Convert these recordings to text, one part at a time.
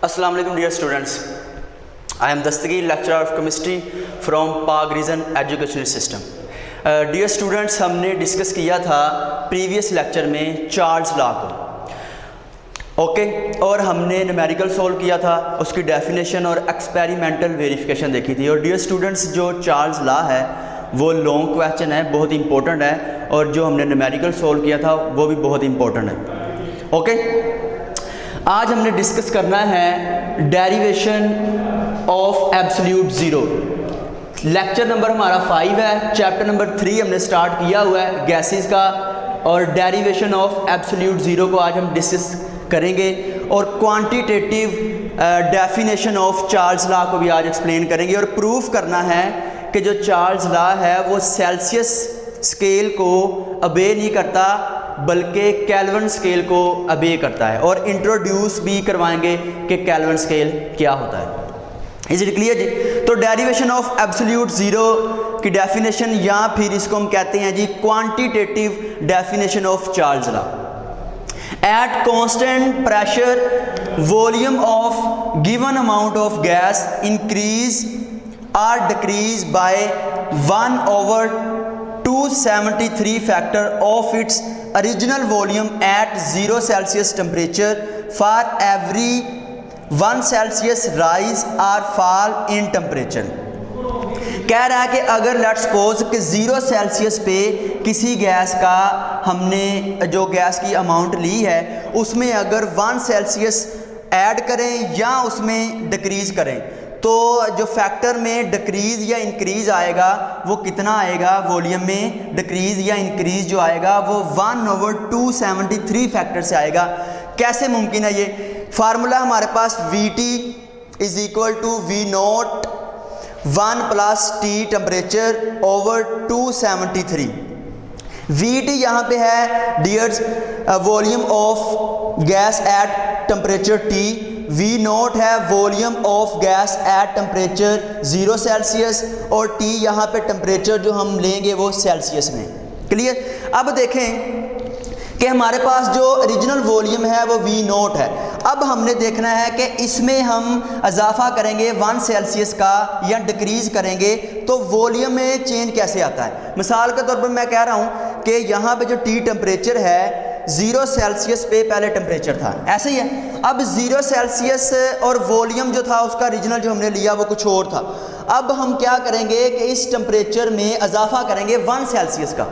अस्सलाम वालेकुम dear students, I am Dastagir lecturer of chemistry from Pak region educational system. Dear students, हमने discuss किया था प्रीवियस लेक्चर में चार्ल्स लॉ को, ओके और हमने न्यूमेरिकल सोल्व किया था, उसकी डेफिनेशन और एक्सपेरिमेंटल वेरिफिकेशन देखी थी। और डियर स्टूडेंट्स, जो चार्ल्स लॉ है वो लॉन्ग क्वेश्चन है, बहुत इंपॉर्टेंट है, और जो हमने न्यूमेरिकल सोल्व किया था वो भी बहुत इंपॉर्टेंट है। ओके, आज हमने डिस्कस करना है derivation of absolute zero. Lecture number हमारा 5 है, चैप्टर नंबर 3 हमने स्टार्ट किया हुआ है गैसेस का, और डेरिवेशन ऑफ एब्सोल्यूट ज़ीरो को आज हम डिस्कस करेंगे, और quantitative definition of Charles law को भी आज एक्सप्लेन करेंगे। और प्रूफ करना है कि जो चार्ल्स लॉ है वो सेल्सियस स्केल को अबे नहीं करता बल्कि केल्विन स्केल को अबे करता है, और इंट्रोड्यूस भी करवाएंगे कि केल्विन स्केल क्या होता है। इज इट क्लियर जी? तो डेरिवेशन ऑफ एब्सोल्यूट ज़ीरो की डेफिनेशन, या फिर इसको हम कहते हैं जी quantitative definition of Charles law. At constant pressure volume of given amount of gas increase or decrease by 1/273 factor of its original volume at 0 Celsius temperature for every 1 Celsius rise or fall in temperature। कह रहा है कि अगर let's suppose कि 0 Celsius पे किसी gas का हमने जो गैस की अमाउंट ली है उसमें अगर 1 सेल्सियस ऐड करें या उसमें डिक्रीज़ करें, तो जो फैक्टर में डिक्रीज़ या इंक्रीज़ आएगा वो कितना आएगा? वॉल्यूम में डिक्रीज़ या इंक्रीज़ जो आएगा वो 1/273 फैक्टर से आएगा। कैसे मुमकिन है ये? फार्मूला हमारे पास VT is equal to V0 1 + T temperature over 273। VT यहाँ पे है dears volume of gas at temperature T, V0 है volume of gas at temperature 0 Celsius, और T यहाँ पे टेम्परेचर जो हम लेंगे वो सेल्सियस में। क्लियर? अब देखें कि हमारे पास जो ओरिजिनल वॉल्यूम है वो V0 है। अब हमने देखना है कि इसमें हम इजाफा करेंगे 1 सेल्सियस का या डिक्रीज़ करेंगे तो वॉल्यूम में चेंज कैसे आता है। मिसाल के तौर पर मैं कह रहा हूँ कि यहाँ पे जो T टेम्परेचर है 0 सेल्सियस पे पहले टेम्परेचर था, ऐसे ही है। अब 0 सेल्सियस और वॉल्यूम जो था उसका ओरिजिनल जो हमने लिया वो कुछ और था। अब हम क्या करेंगे कि इस टेम्परेचर में इजाफा करेंगे 1 सेल्सियस का।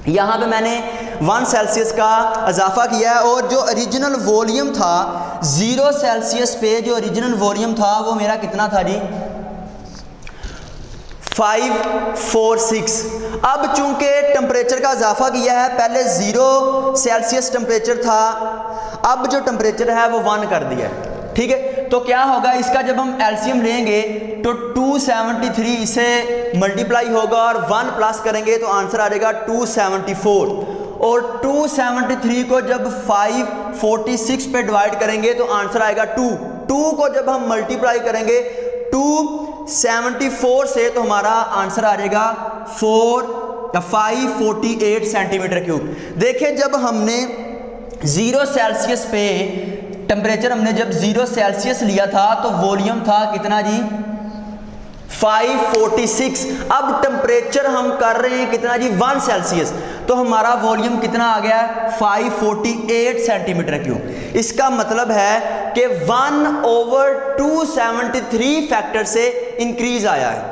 यहाँ पे मैंने 1 सेल्सियस का इजाफा किया है, और जो ओरिजिनल वॉल्यूम था 0 सेल्सियस पे जो ओरिजिनल वॉल्यूम था वो मेरा कितना था जी? 546। अब चूंकि टेम्परेचर का इजाफा किया है, पहले 0 सेल्सियस टेम्परेचर था, अब जो टेम्परेचर है वो 1 कर दिया है, ठीक है। तो क्या होगा इसका, जब हम एलसीएम लेंगे तो 273 से मल्टीप्लाई होगा और 1 प्लस करेंगे तो आंसर आ जाएगा 274, और 273 को जब 546 पे डिवाइड करेंगे तो आंसर आएगा 2 को जब हम मल्टीप्लाई करेंगे 274 से तो हमारा आंसर आ जाएगा 548 सेंटीमीटर क्यूब। देखिए, जब हमने 0 सेल्सियस पे टेम्परेचर हमने जब 0 सेल्सियस लिया था तो वॉल्यूम था कितना जी? 546। अब टेम्परेचर हम कर रहे हैं कितना जी? 1 सेल्सियस, तो हमारा वॉल्यूम कितना आ गया? 548 सेंटीमीटर क्यूब। इसका मतलब है कि 1/273 फैक्टर से इंक्रीज आया है।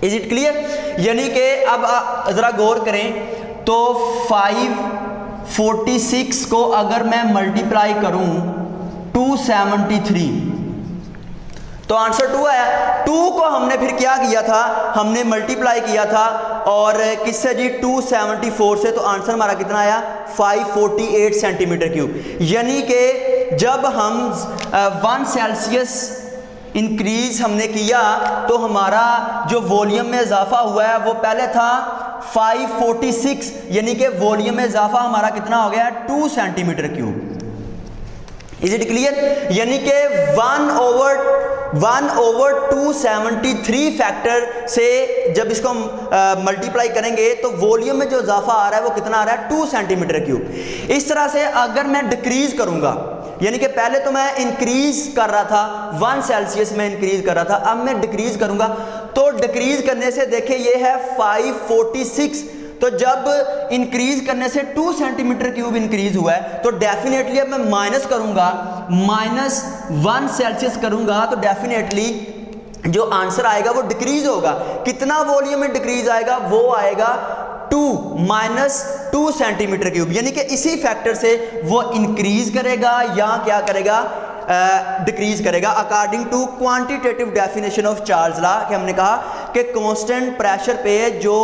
Is it clear? यानी कि अब ज़रा गौर करें तो 546 को अगर मैं मल्टीप्लाई करूं 273 तो आंसर 2 आया। 2 को हमने फिर क्या किया था? हमने मल्टीप्लाई किया था, और किससे जी? 274 से, तो आंसर हमारा कितना आया? 548 सेंटीमीटर क्यूब। यानी कि जब हम 1 सेल्सियस इंक्रीज हमने किया तो हमारा जो वॉल्यूम में इजाफा हुआ है वो पहले था 546, यानी कि वॉल्यूम में इजाफा हमारा कितना हो गया? 2 centimetre cube. Is it clear? यानी कि 1/273 फैक्टर से जब इसको हम मल्टीप्लाई करेंगे तो वॉल्यूम में जो इजाफा आ रहा है वो कितना आ रहा है? 2 सेंटीमीटर क्यूब। इस तरह से अगर मैं डिक्रीज करूंगा, यानी कि पहले तो मैं इंक्रीज कर रहा था 1 सेल्सियस में इंक्रीज कर रहा था, अब मैं डिक्रीज करूंगा। तो डिक्रीज करने से देखिए ये है 546, तो जब इंक्रीज करने से 2 सेंटीमीटर क्यूब इंक्रीज हुआ है तो डेफिनेटली अब मैं माइनस करूंगा, -1 सेल्सियस करूंगा तो डेफिनेटली जो आंसर आएगा वो डिक्रीज होगा। कितना वॉल्यूम में डिक्रीज आएगा, वो आएगा 2 सेंटीमीटर क्यूब, यानी कि इसी फैक्टर से वो इंक्रीज करेगा या क्या करेगा, डिक्रीज करेगा। According to quantitative definition of Charles law, कि हमने कहा कि कांस्टेंट प्रेशर पे जो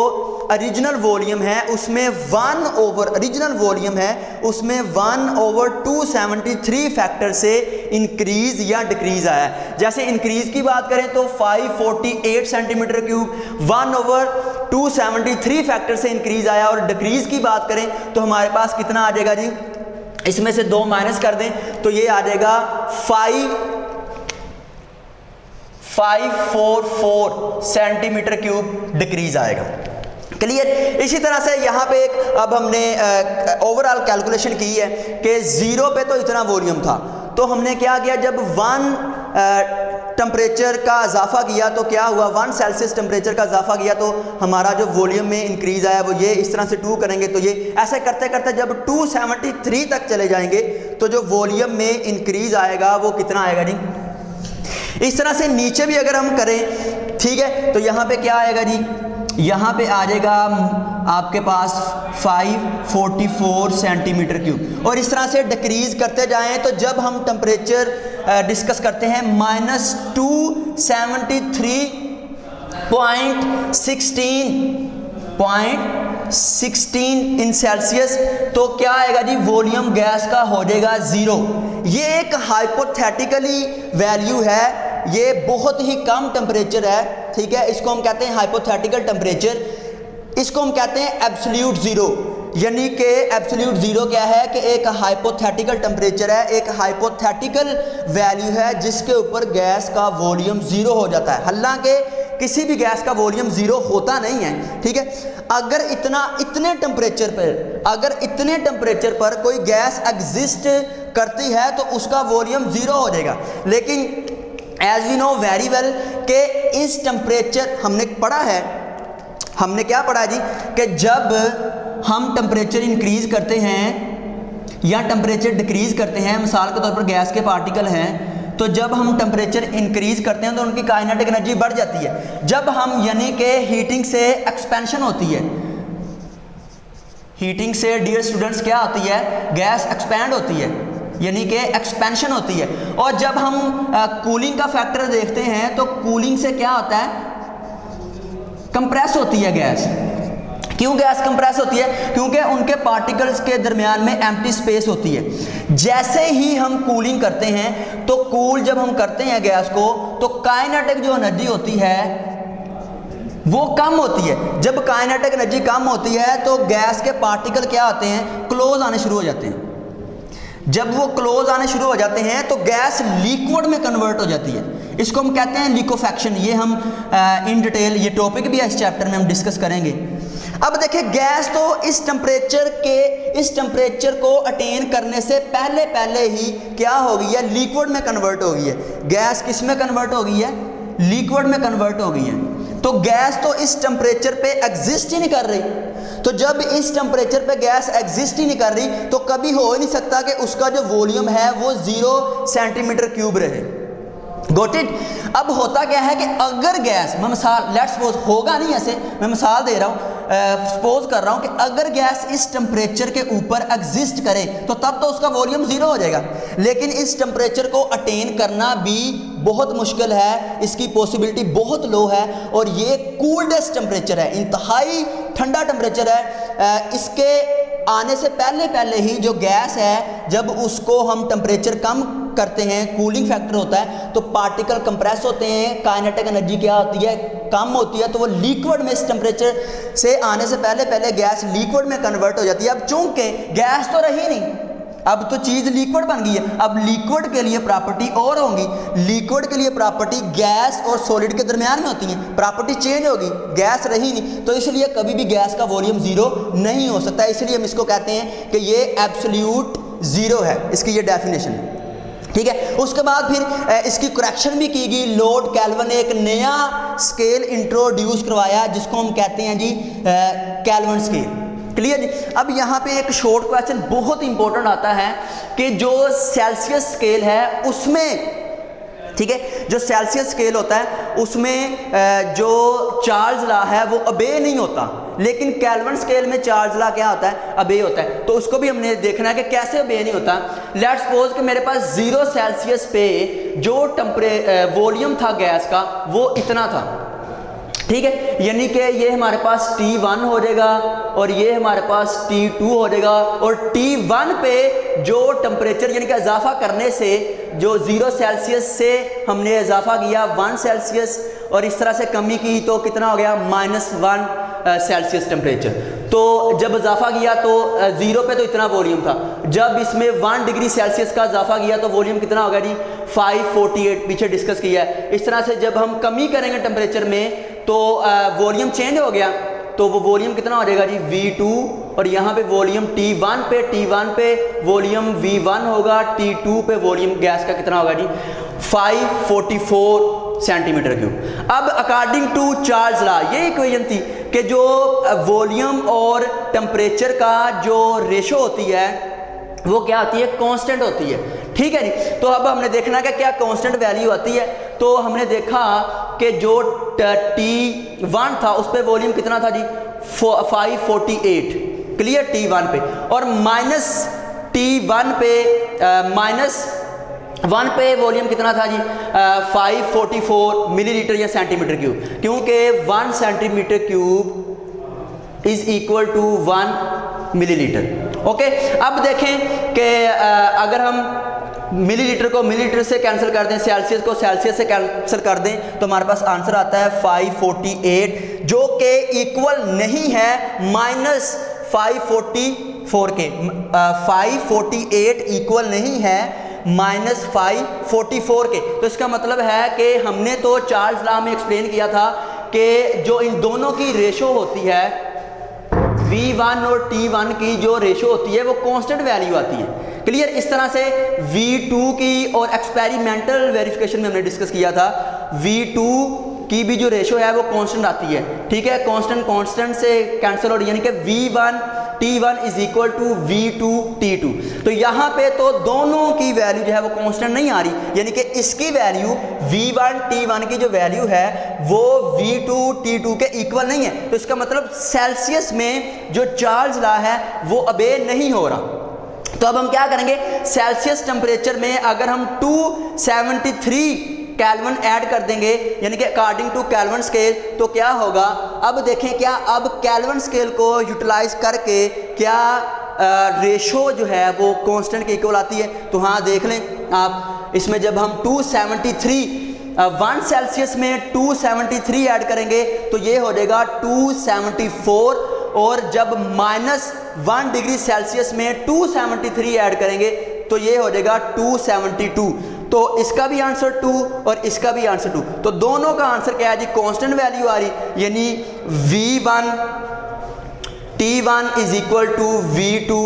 ओरिजिनल वॉल्यूम है उसमें 1/273 फैक्टर से इंक्रीज या डिक्रीज आया है। जैसे इंक्रीज की बात करें तो 548 सेंटीमीटर क्यूब 1/273 फैक्टर से इंक्रीज आया, और डिक्रीज की बात करें तो हमारे पास कितना आ जाएगा जी, इसमें से 2 माइनस कर दें तो ये आ जाएगा 544 सेंटीमीटर क्यूब डिक्रीज आएगा। क्लियर। इसी तरह से यहाँ पे एक अब हमने ओवरऑल कैलकुलेशन की है कि 0 पे तो इतना वॉल्यूम था, तो हमने क्या किया, जब 1 टेम्परेचर का इजाफा किया तो क्या हुआ, 1 सेल्सियस टेम्परेचर का इजाफा किया तो हमारा जो वॉल्यूम में इंक्रीज आया वो ये, इस तरह से 2 करेंगे तो ये, ऐसे करते करते जब 273 तक चले जाएंगे तो जो वॉल्यूम में इंक्रीज आएगा वो कितना आएगा जी। इस तरह से नीचे भी अगर हम करें, ठीक है, तो यहाँ पे क्या आएगा जी, यहाँ पे आ जाएगा आपके पास 544 सेंटीमीटर क्यूब, और इस तरह से डिक्रीज करते जाएं तो जब हम टेम्परेचर डिस्कस करते हैं -273.16 इन सेल्सियस, तो क्या आएगा जी, वॉल्यूम गैस का हो जाएगा 0। ये एक हाइपोथेटिकली वैल्यू है, ये बहुत ही कम टेम्परेचर है, ठीक है, इसको हम कहते हैं हाइपोथेटिकल टेम्परेचर, इसको हम कहते हैं एब्सोल्यूट जीरो। यानी कि एब्सोल्यूट जीरो क्या है कि एक हाइपोथेटिकल टेम्परेचर है, एक हाइपोथेटिकल वैल्यू है जिसके ऊपर गैस का वॉल्यूम 0 हो जाता है। हालांकि किसी भी गैस का वॉल्यूम 0 होता नहीं है, ठीक है। अगर इतने टेम्परेचर पर कोई गैस एग्जिस्ट करती है तो उसका वॉल्यूम 0 हो जाएगा। लेकिन as we know very well कि इस टेम्परेचर हमने क्या पढ़ा जी, कि जब हम टेम्परेचर इंक्रीज करते हैं या टेम्परेचर डिक्रीज करते हैं, मिसाल के तौर पर गैस के पार्टिकल हैं, तो जब हम टेम्परेचर इंक्रीज करते हैं तो उनकी काइनेटिक एनर्जी बढ़ जाती है। जब हम यानी कि हीटिंग से एक्सपेंशन होती है, हीटिंग से डियर स्टूडेंट्स क्या होती है, गैस एक्सपैंड होती है, यानी कि एक्सपेंशन होती है। और जब हम कूलिंग का फैक्टर देखते हैं तो कूलिंग से क्या होता है, कंप्रेस होती है गैस। क्यों गैस कंप्रेस होती है, क्योंकि उनके पार्टिकल्स के दरमियान में एम्प्टी स्पेस होती है। जैसे ही हम कूलिंग करते हैं तो जब हम करते हैं गैस को तो काइनेटिक जो एनर्जी होती है वो कम होती है। जब काइनेटिक एनर्जी कम होती है तो गैस के पार्टिकल क्या होते हैं, क्लोज आने शुरू हो जाते हैं। जब वो क्लोज आने शुरू हो जाते हैं तो गैस लिक्विड में कन्वर्ट हो जाती है, इसको हम कहते हैं लिक्विफैक्शन। ये हम इन डिटेल, ये टॉपिक भी इस चैप्टर में हम डिस्कस करेंगे। अब देखिए गैस तो इस टेम्परेचर को अटेन करने से पहले ही क्या हो गई है, लिक्विड में कन्वर्ट हो गई है। गैस किस में कन्वर्ट हो गई है, लिक्विड में कन्वर्ट हो गई है। तो गैस तो इस टेम्परेचर पे एग्जिस्ट ही नहीं कर रही। तो जब इस टेम्परेचर पे गैस एग्जिस्ट ही नहीं कर रही तो कभी हो ही नहीं सकता कि उसका जो वॉल्यूम है वो 0 सेंटीमीटर क्यूब रहे। Got it. अब होता क्या है कि अगर गैस, मैं मिसाल लेट्स सपोज, होगा नहीं ऐसे, मैं मिसाल दे रहा हूँ, सपोज कर रहा हूँ कि अगर गैस इस टेम्परेचर के ऊपर एग्जिस्ट करे तो तब तो उसका वॉल्यूम 0 हो जाएगा। लेकिन इस टेम्परेचर को अटेन करना भी बहुत मुश्किल है, इसकी पॉसिबिलिटी बहुत लो है, और ये कूल्डेस्ट टेम्परेचर है, इंतहाई ठंडा टेम्परेचर है। इसके आने से पहले ही जो गैस है, जब उसको हम टेम्परेचर कम करते हैं, कूलिंग फैक्टर होता है, तो पार्टिकल कंप्रेस होते हैं, काइनेटिक एनर्जी क्या होती है, कम होती है, तो वो लिक्विड में इस टेम्परेचर से आने से पहले गैस लिक्विड में कन्वर्ट हो जाती है। अब चूंकि गैस तो रही नहीं, अब तो चीज़ लिक्विड बन गई है। अब लिक्विड के लिए प्रॉपर्टी और होंगी, लिक्विड के लिए प्रॉपर्टी गैस और सॉलिड के दरमियान में होती है, प्रॉपर्टी चेंज होगी, गैस रही नहीं, तो इसलिए कभी भी गैस का वॉल्यूम 0 नहीं हो सकता। इसलिए हम इसको कहते हैं कि ये एब्सोल्यूट 0 है, इसकी ये डेफिनेशन है। ठीक है। उसके बाद फिर इसकी करेक्शन भी की गई, लॉर्ड कैल्विन ने एक नया स्केल इंट्रोड्यूस करवाया जिसको हम कहते हैं जी कैल्विन स्केल। क्लियर जी। अब यहाँ पे एक शॉर्ट क्वेश्चन बहुत इंपॉर्टेंट आता है कि जो सेल्सियस स्केल है उसमें, ठीक है, जो सेल्सियस स्केल होता है उसमें जो चार्ल्स लॉ है वो ओबे नहीं होता, लेकिन कैल्विन स्केल में चार्ल्स लॉ क्या होता है, ओबे होता है। तो उसको भी हमने देखना है कि कैसे ओबे नहीं होता। लेट्स सपोज कि मेरे पास 0 सेल्सियस पे जो वॉल्यूम था गैस का वो इतना था, ठीक है, यानी कि ये हमारे पास T1 हो जाएगा और ये हमारे पास T2 हो जाएगा, और T1 पे जो टेम्परेचर यानी कि इजाफा करने से जो 0 सेल्सियस से हमने इजाफा किया 1 सेल्सियस और इस तरह से कमी की तो कितना हो गया -1 सेल्सियस टेम्परेचर। तो जब इजाफा किया तो 0 पे तो इतना वॉल्यूम था, जब इसमें 1 डिग्री सेल्सियस का इजाफा किया तो वॉल्यूम कितना होगा जी 548, पीछे डिस्कस किया है। इस तरह से जब हम कमी करेंगे टेम्परेचर में तो वॉल्यूम चेंज हो गया, तो वो वॉल्यूम कितना हो जाएगा जी V2, और यहाँ पे वॉल्यूम T1 पे वॉल्यूम V1 होगा, T2 पे वॉल्यूम गैस का कितना होगा जी 544 सेंटीमीटर क्यूब। अब अकॉर्डिंग टू चार्ल्स लॉ ये इक्वेशन थी कि जो वॉल्यूम और टेम्परेचर का जो रेशो होती है वो क्या होती है, कांस्टेंट होती है, ठीक है जी। तो अब हमने देखना कि क्या कांस्टेंट वैल्यू आती है। तो हमने देखा कि जो T1 था उस पर वॉल्यूम कितना था जी 548, क्लियर, T1 पे, और T1 पे -1 पे वॉल्यूम कितना था जी 544 मिलीलीटर या सेंटीमीटर क्यूब, क्योंकि 1 centimetre cube is equal to 1 millilitre. Okay, अब देखें कि अगर हम मिलीलीटर को मिलीलीटर से कैंसिल कर दें, सेल्सियस को सेल्सियस से कैंसिल कर दें, तो हमारे पास आंसर आता है 548, जो कि इक्वल नहीं है -544 के। 548 इक्वल नहीं है -544 के। तो इसका मतलब है कि हमने तो चार्ल्स लॉ में एक्सप्लेन किया था कि जो इन दोनों की रेशो होती है V1 और T1 की जो रेशो होती है वो कांस्टेंट वैल्यू आती है, क्लियर। इस तरह से V2 की और एक्सपेरिमेंटल वेरिफिकेशन में हमने डिस्कस किया था, V2 की भी जो रेशो है वो कांस्टेंट आती है, ठीक है, कांस्टेंट से कैंसिल हो रही है, यानी कि V1 T1 is equal to V2 T2। तो यहाँ पे तो दोनों की वैल्यू जो है वो कांस्टेंट नहीं आ रही, यानी कि इसकी वैल्यू V1 T1 की जो वैल्यू है वो V2 T2 के इक्वल नहीं है। तो इसका मतलब सेल्सियस में जो चार्ल्स लॉ है वो ओबे नहीं हो रहा। तो अब हम क्या करेंगे, सेल्सियस टेम्परेचर में अगर हम 273 कैल्विन ऐड कर देंगे, यानी कि अकॉर्डिंग टू कैल्विन स्केल, तो क्या होगा। अब देखें क्या अब कैल्विन स्केल को यूटिलाइज करके क्या रेशो जो है वो कांस्टेंट के इक्वल आती है। तो हाँ, देख लें आप, इसमें जब हम 1 सेल्सियस में 273 ऐड करेंगे तो ये हो जाएगा 274, और जब -1 डिग्री सेल्सियस में 273 ऐड करेंगे तो ये हो जाएगा 272। तो इसका भी आंसर 2 और इसका भी आंसर 2। तो दोनों का आंसर क्या है जी, कांस्टेंट वैल्यू आ रही, यानी V1 T1 is equal to V2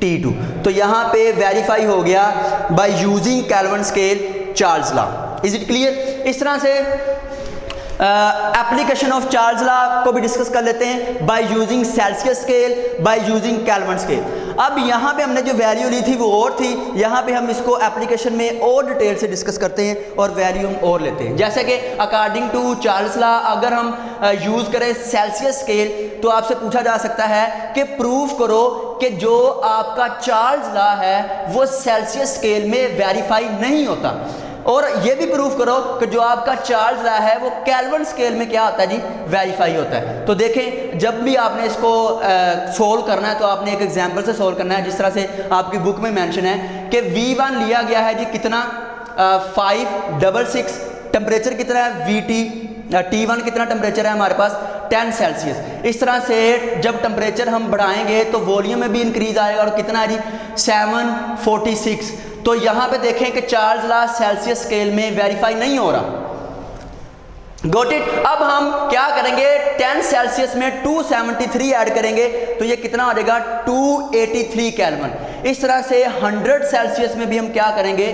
T2। तो यहाँ पे वेरीफाई हो गया by using Kelvin scale Charles law. Is it clear. इस तरह से एप्लीकेशन ऑफ चार्ल्स लॉ को भी डिस्कस कर लेते हैं by using Celsius scale, by using Kelvin scale. अब यहाँ पे हमने जो वैल्यू ली थी वो और थी, यहाँ पे हम इसको एप्लीकेशन में और डिटेल से डिस्कस करते हैं और वैल्यू हम और लेते हैं। जैसे कि अकॉर्डिंग टू चार्ल्स लॉ अगर हम यूज़ करें सेल्सियस स्केल तो आपसे पूछा जा सकता है कि प्रूफ करो कि जो आपका चार्ल्स लॉ है वो सेल्सियस स्केल में वेरीफाई नहीं होता, और ये भी प्रूफ करो कि जो आपका चार्ल्स लॉ है वो कैल्विन स्केल में क्या होता है जी, वेरीफाई होता है। तो देखें, जब भी आपने इसको सोल्व करना है तो आपने एक एग्जांपल से सोल्व करना है, जिस तरह से आपकी बुक में मेंशन है कि V1 लिया गया है जी कितना 566, टेम्परेचर कितना है T1 कितना टेम्परेचर है हमारे पास 10 सेल्सियस। इस तरह से जब टेम्परेचर हम बढ़ाएंगे तो वॉल्यूम में भी इंक्रीज आएगा, और कितना है जी 746। तो यहाँ पे देखें कि चार्ल्स लॉ सेल्सियस स्केल में वेरीफाई नहीं हो रहा। Got it. अब हम क्या करेंगे, 10 सेल्सियस में 273 ऐड करेंगे तो ये कितना हो जाएगा 283 कैल्विन। इस तरह से 100 सेल्सियस में भी हम क्या करेंगे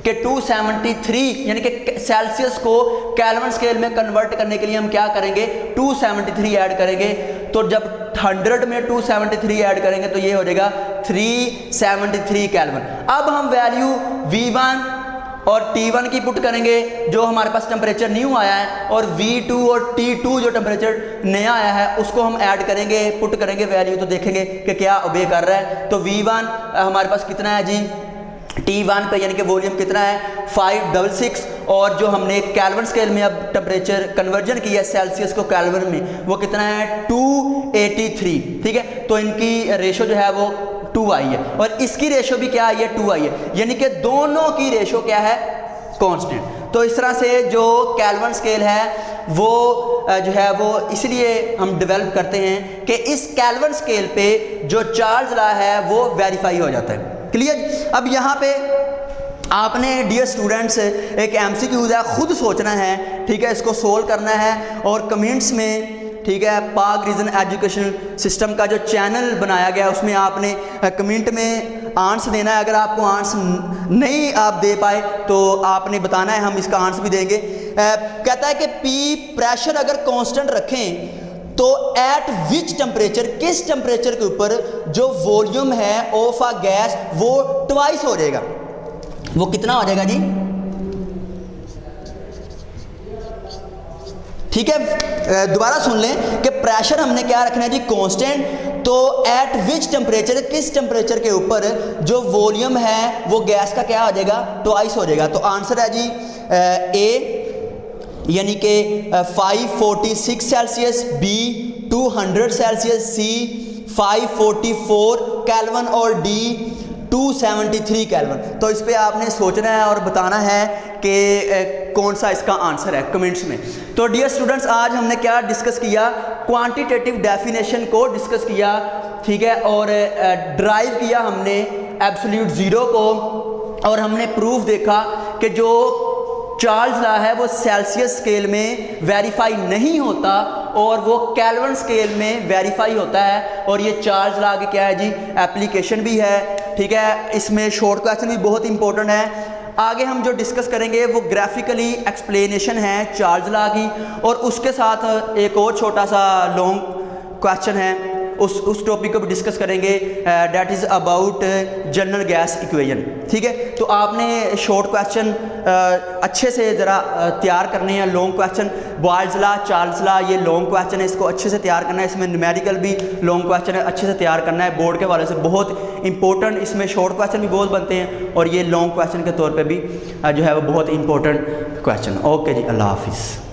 कि 273 यानी कि सेल्सियस को केल्विन स्केल में कन्वर्ट करने के लिए हम क्या करेंगे 273 ऐड करेंगे। तो जब 100 में 273 ऐड करेंगे तो ये हो जाएगा 373 केल्विन। अब हम वैल्यू V1 और T1 की पुट करेंगे जो हमारे पास टेम्परेचर न्यू आया है, और V2 और T2 जो टेम्परेचर नया आया है उसको हम ऐड करेंगे, पुट करेंगे वैल्यू, तो देखेंगे कि क्या ओबे कर रहा है। तो V1 हमारे पास कितना है जी T1 पे यानी कि वॉल्यूम कितना है 566, और जो हमने केल्विन स्केल में अब टेम्परेचर कन्वर्जन किया है सेल्सियस को केल्विन में वो कितना है 283, ठीक है। तो इनकी रेशो जो है वो 2 आई है, और इसकी रेशो भी क्या आई है 2 आई है, यानी कि दोनों की रेशो क्या है कांस्टेंट। तो इस तरह से जो केल्विन स्केल है वो जो है वो इसलिए हम डेवलप करते हैं कि इस केल्विन स्केल पे जो चार्ल्स लॉ है वो वेरीफाई हो जाता है। क्लियर। अब यहाँ पे आपने डियर स्टूडेंट्स एक एमसीक्यूज है, खुद सोचना है, ठीक है, इसको सोल्व करना है, और कमेंट्स में, ठीक है, पाक रीजन एजुकेशन सिस्टम का जो चैनल बनाया गया है उसमें आपने कमेंट में आंसर देना है। अगर आपको आंसर नहीं आप दे पाए तो आपने बताना है, हम इसका आंसर भी देंगे। कहता है कि पी प्रेशर अगर कांस्टेंट रखें तो एट विच टेम्परेचर, किस टेम्परेचर के ऊपर जो वॉल्यूम है ऑफ अ गैस वो ट्वाइस हो जाएगा, वो कितना हो जाएगा जी, ठीक है। दोबारा सुन लें कि प्रेशर हमने क्या रखना है जी कांस्टेंट, तो एट विच टेम्परेचर, किस टेम्परेचर के ऊपर जो वॉल्यूम है वो गैस का क्या हो जाएगा ट्वाइस हो जाएगा। तो आंसर है जी ए यानी कि 546 सेल्सियस, बी 200 सेल्सियस, सी 544 केल्विन, और डी 273 केल्विन। तो इस पे आपने सोचना है और बताना है कि कौन सा इसका आंसर है कमेंट्स में। तो डियर स्टूडेंट्स आज हमने क्या डिस्कस किया, क्वांटिटेटिव डेफिनेशन को डिस्कस किया, ठीक है, और ड्राइव किया हमने एब्सोल्यूट ज़ीरो को, और हमने प्रूफ देखा कि जो चार्ल्स लॉ है वो सेल्सियस स्केल में वेरीफाई नहीं होता और वो केल्विन स्केल में वेरीफाई होता है, और ये चार्ल्स लॉ की क्या है जी एप्लीकेशन भी है, ठीक है। इसमें शॉर्ट क्वेश्चन भी बहुत इंपॉर्टेंट है। आगे हम जो डिस्कस करेंगे वो ग्राफिकली एक्सप्लेनेशन है चार्ल्स लॉ की, और उसके साथ एक और छोटा सा लॉन्ग क्वेश्चन है, उस टॉपिक को भी डिस्कस करेंगे, that is about general gas equation, ठीक है। तो आपने शॉर्ट क्वेश्चन अच्छे से ज़रा तैयार करने हैं, long question Boyle's law, Charles law, ये लॉन्ग क्वेश्चन है, इसको अच्छे से तैयार करना है। इसमें न्यूमेरिकल भी लॉन्ग क्वेश्चन है, अच्छे से तैयार करना है, बोर्ड के वाले से बहुत इंपॉर्टेंट, इसमें शॉर्ट क्वेश्चन भी बहुत बनते हैं, और ये लॉन्ग क्वेश्चन के तौर पर भी जो है वो बहुत इंपॉर्टेंट क्वेश्चन। ओके जी, अल्लाह हाफिज़।